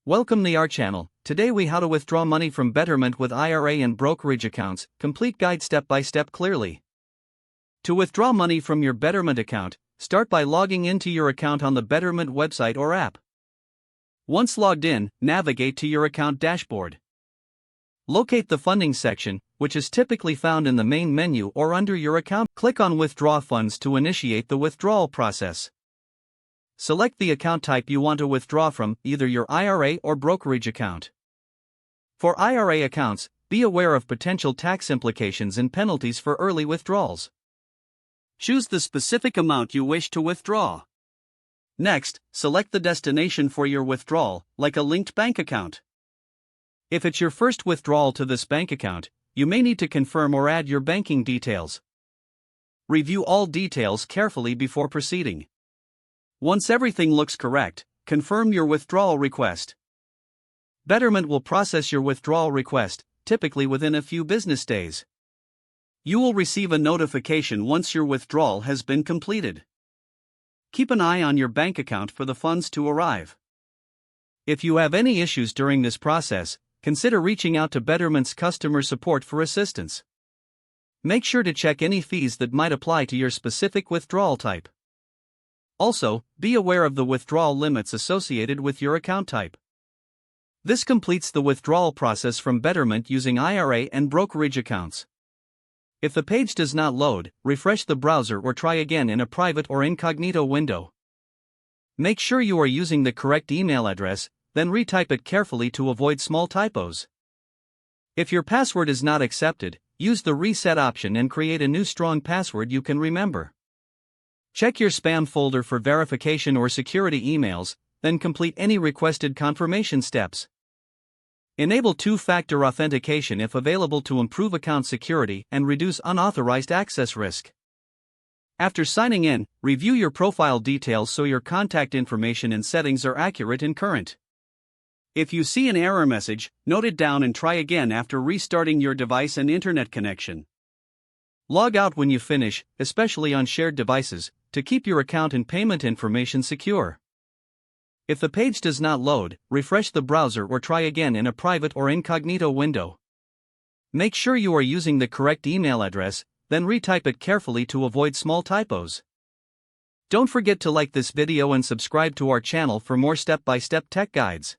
Welcome to our channel. Today we how to withdraw money from Betterment with IRA and brokerage accounts, complete guide step by step clearly. To withdraw money from your Betterment account, start by logging into your account on the Betterment website or app. Once logged in, navigate to your account dashboard. Locate the funding section, which is typically found in the main menu or under your account. Click on Withdraw Funds to initiate the withdrawal process. Select the account type you want to withdraw from, either your IRA or brokerage account. For IRA accounts, be aware of potential tax implications and penalties for early withdrawals. Choose the specific amount you wish to withdraw. Next, select the destination for your withdrawal, like a linked bank account. If it's your first withdrawal to this bank account, you may need to confirm or add your banking details. Review all details carefully before proceeding. Once everything looks correct, confirm your withdrawal request. Betterment will process your withdrawal request, typically within a few business days. You will receive a notification once your withdrawal has been completed. Keep an eye on your bank account for the funds to arrive. If you have any issues during this process, consider reaching out to Betterment's customer support for assistance. Make sure to check any fees that might apply to your specific withdrawal type. Also, be aware of the withdrawal limits associated with your account type. This completes the withdrawal process from Betterment using IRA and brokerage accounts. If the page does not load, refresh the browser or try again in a private or incognito window. Make sure you are using the correct email address, then retype it carefully to avoid small typos. If your password is not accepted, use the reset option and create a new strong password you can remember. Check your spam folder for verification or security emails, then complete any requested confirmation steps. Enable two-factor authentication if available to improve account security and reduce unauthorized access risk. After signing in, review your profile details so your contact information and settings are accurate and current. If you see an error message, note it down and try again after restarting your device and internet connection. Log out when you finish, especially on shared devices, to keep your account and payment information secure. If the page does not load, refresh the browser or try again in a private or incognito window. Make sure you are using the correct email address, then retype it carefully to avoid small typos. Don't forget to like this video and subscribe to our channel for more step-by-step tech guides.